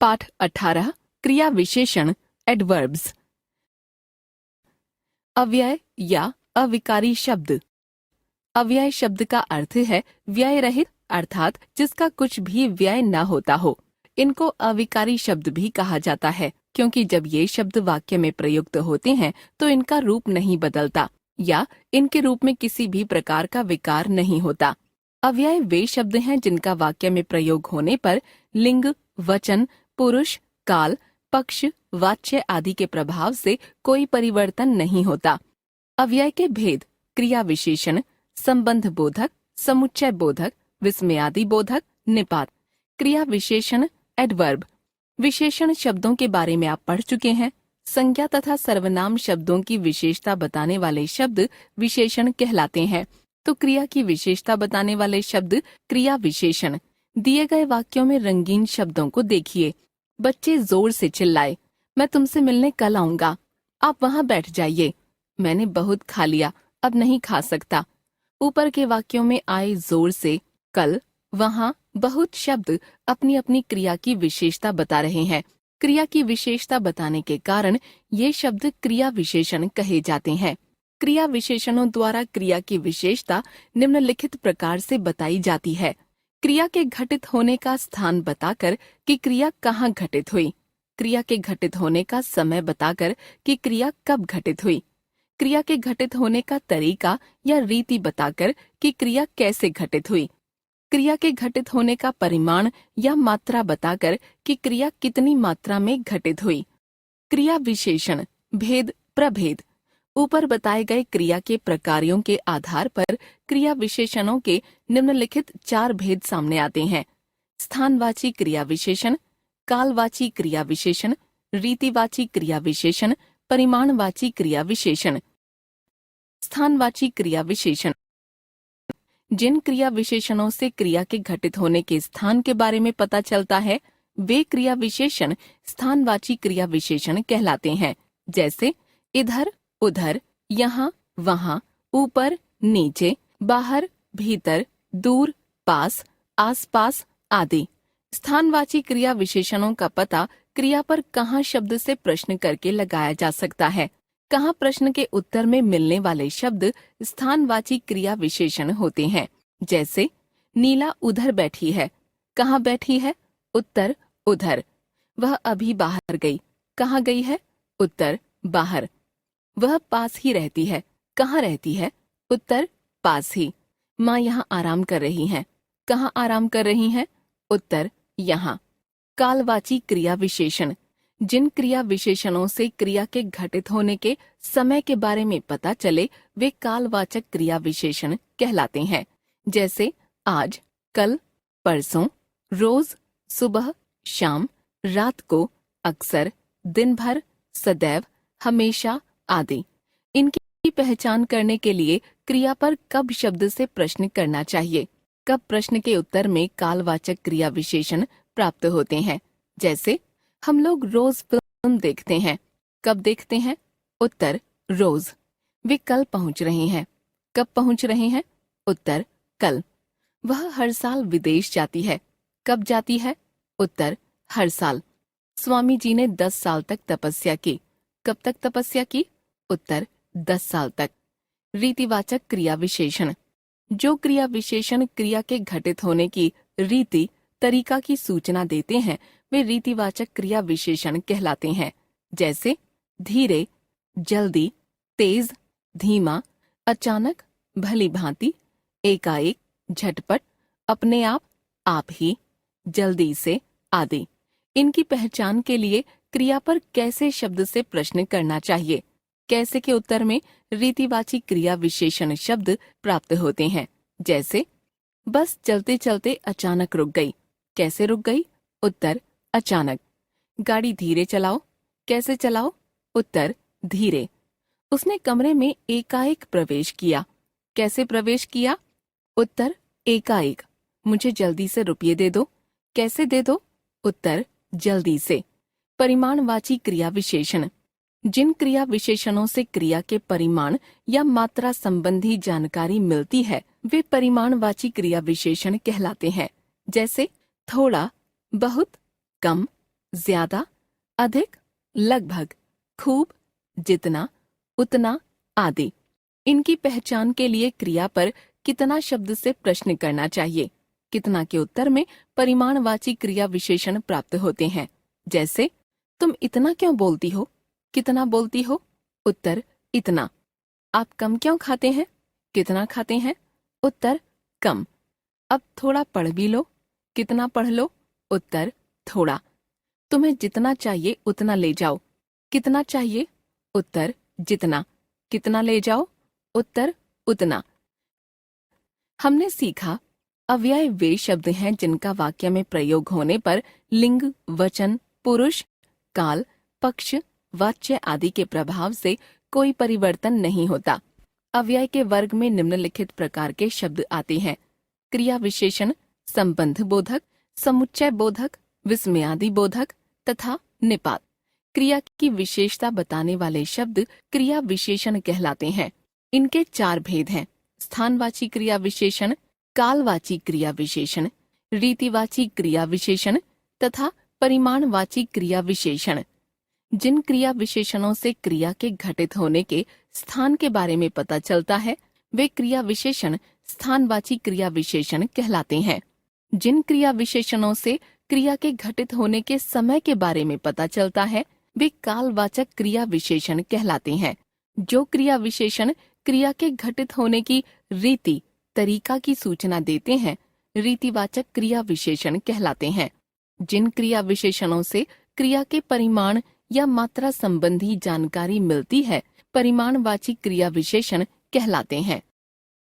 पाठ 18 क्रिया विशेषण एडवर्ब्स। अव्यय या अविकारी शब्द। अव्यय शब्द का अर्थ है व्यय रहित, अर्थात जिसका कुछ भी व्यय न होता हो। इनको अविकारी शब्द भी कहा जाता है क्योंकि जब ये शब्द वाक्य में प्रयुक्त होते हैं तो इनका रूप नहीं बदलता या इनके रूप में किसी भी प्रकार का विकार नहीं होता। अव्यय वे शब्द हैं जिनका वाक्य में प्रयोग होने पर लिंग, वचन, पुरुष, काल, पक्ष, वाच्य आदि के प्रभाव से कोई परिवर्तन नहीं होता। अव्यय के भेद क्रिया विशेषण, संबंध बोधक, समुच्चय बोधक, विस्मयादि बोधक, निपात। क्रिया विशेषण एडवर्ब। विशेषण शब्दों के बारे में आप पढ़ चुके हैं। संज्ञा तथा सर्वनाम शब्दों की विशेषता बताने वाले शब्द विशेषण कहलाते हैं। तो क्रिया की विशेषता बताने वाले शब्द क्रिया विशेषण। दिए गए वाक्यों में रंगीन शब्दों को देखिए। बच्चे जोर से चिल्लाए, मैं तुमसे मिलने कल आऊंगा। आप वहाँ बैठ जाइए। मैंने बहुत खा लिया, अब नहीं खा सकता। ऊपर के वाक्यों में आए जोर से, कल, वहाँ, बहुत शब्द अपनी अपनी क्रिया की विशेषता बता रहे हैं। क्रिया की विशेषता बताने के कारण ये शब्द क्रिया विशेषण कहे जाते हैं। क्रिया विशेषणों द्वारा क्रिया की विशेषता निम्नलिखित प्रकार से बताई जाती है। क्रिया के घटित होने का स्थान बताकर कि क्रिया कहाँ घटित हुई। क्रिया के घटित होने का समय बताकर कि क्रिया कब घटित हुई। क्रिया के घटित होने का तरीका या रीति बताकर कि क्रिया कैसे घटित हुई। क्रिया के घटित होने का परिमाण या मात्रा बताकर कि क्रिया कितनी मात्रा में घटित हुई। क्रिया विशेषण भेद प्रभेद। ऊपर बताए गए क्रिया के प्रकारों के आधार पर क्रिया विशेषणों के निम्नलिखित 4 भेद सामने आते हैं। स्थानवाची क्रिया विशेषण, कालवाची क्रिया विशेषण, रीतिवाची क्रिया विशेषण, परिमाणवाची क्रिया विशेषण। स्थानवाची क्रिया विशेषण। जिन क्रिया विशेषणों से क्रिया के घटित होने के स्थान के बारे में पता चलता है वे क्रिया विशेषण स्थानवाची क्रिया विशेषण कहलाते हैं। जैसे इधर, उधर, यहाँ, वहाँ, ऊपर, नीचे, बाहर, भीतर, दूर, पास, आसपास आदि। स्थानवाची क्रिया विशेषणों का पता क्रिया पर कहाँ शब्द से प्रश्न करके लगाया जा सकता है। कहाँ प्रश्न के उत्तर में मिलने वाले शब्द स्थानवाची क्रिया विशेषण होते हैं। जैसे नीला उधर बैठी है। कहाँ बैठी है? उत्तर उधर। वह अभी बाहर गई। कहाँ गई है? उत्तर बाहर। वह पास ही रहती है। कहाँ रहती है? उत्तर पास ही। माँ यहाँ आराम कर रही हैं। कहाँ आराम कर रही हैं? उत्तर यहाँ। कालवाची क्रिया विशेषण। जिन क्रिया विशेषणों से क्रिया के घटित होने के समय के बारे में पता चले वे कालवाचक क्रिया विशेषण कहलाते हैं। जैसे आज, कल, परसों, रोज, सुबह, शाम, रात को, अक्सर, दिन भर, सदैव, हमेशा आदि। इनकी पहचान करने के लिए क्रिया पर कब शब्द से प्रश्न करना चाहिए। कब प्रश्न के उत्तर में कालवाचक क्रिया विशेषण प्राप्त होते हैं। जैसे हम लोग रोज फिल्म देखते हैं। कब देखते हैं? उत्तर रोज। वे कल पहुंच रहे हैं। कब पहुंच रहे हैं? उत्तर कल। वह हर साल विदेश जाती है। कब जाती है? उत्तर हर साल। स्वामी जी ने 10 साल तक तपस्या की। कब तक तपस्या की? उत्तर 10 साल तक। रीतिवाचक क्रिया विशेषण। जो क्रिया विशेषण क्रिया के घटित होने की रीति, तरीका की सूचना देते हैं वे रीतिवाचक क्रिया विशेषण कहलाते हैं। जैसे धीरे, जल्दी, तेज, धीमा, अचानक, भली भांति, एकाएक, झटपट, अपने आप ही, जल्दी से आदि। इनकी पहचान के लिए क्रिया पर कैसे शब्द से प्रश्न करना चाहिए। कैसे के उत्तर में रीतिवाची क्रिया विशेषण शब्द प्राप्त होते हैं। जैसे बस चलते चलते अचानक रुक गई। कैसे रुक गई? उत्तर अचानक। गाड़ी धीरे चलाओ। कैसे चलाओ? उत्तर धीरे। उसने कमरे में एकाएक प्रवेश किया। कैसे प्रवेश किया? उत्तर एकाएक। मुझे जल्दी से रुपये दे दो। कैसे दे दो? उत्तर जल्दी से। परिमाणवाची क्रिया विशेषण। जिन क्रिया विशेषणों से क्रिया के परिमाण या मात्रा संबंधी जानकारी मिलती है वे परिमाणवाची क्रिया विशेषण कहलाते हैं। जैसे थोड़ा, बहुत, कम, ज्यादा, अधिक, लगभग, खूब, जितना, उतना आदि। इनकी पहचान के लिए क्रिया पर कितना शब्द से प्रश्न करना चाहिए। कितना के उत्तर में परिमाणवाची क्रिया विशेषण प्राप्त होते हैं। जैसे, तुम इतना क्यों बोलती हो? कितना बोलती हो? उत्तर, इतना। आप कम क्यों खाते हैं? कितना खाते हैं? उत्तर, कम। अब थोड़ा पढ़ भी लो। कितना पढ़ लो? उत्तर, थोड़ा। तुम्हें जितना चाहिए उतना ले जाओ। कितना चाहिए? उत्तर, जितना। कितना ले जाओ? उत्तर, उतना। हमने सीखा अव्यय वे शब्द हैं जिनका वाक्य में प्रयोग होने पर लिंग, वचन, पुरुष, काल, पक्ष, वाच्य आदि के प्रभाव से कोई परिवर्तन नहीं होता। अव्यय के वर्ग में निम्नलिखित प्रकार के शब्द आते हैं: क्रिया विशेषण, संबंध बोधक, समुच्चय बोधक, विस्मयादि बोधक तथा निपात। क्रिया की विशेषता बताने वाले शब्द क्रिया विशेषण कहलाते हैं। इनके 4 भेद हैं: स्थानवाची क्रिया विशेषण, कालवाची क्रिया विशेषण, रीतिवाची क्रिया विशेषण तथा परिमाणवाची क्रिया विशेषण। जिन क्रिया विशेषणों से क्रिया के घटित होने के स्थान के बारे में पता चलता है वे क्रिया विशेषण स्थानवाची क्रिया विशेषण कहलाते हैं। जिन क्रिया विशेषणों से क्रिया के घटित होने के समय के बारे में पता चलता है वे कालवाचक क्रिया विशेषण कहलाते हैं। जो क्रिया विशेषण क्रिया के घटित होने की रीति, तरीका की सूचना देते हैं रीतिवाचक क्रिया विशेषण कहलाते हैं। जिन क्रिया विशेषणों से क्रिया के परिमाण या मात्रा संबंधी जानकारी मिलती है परिमाणवाची क्रिया विशेषण कहलाते हैं।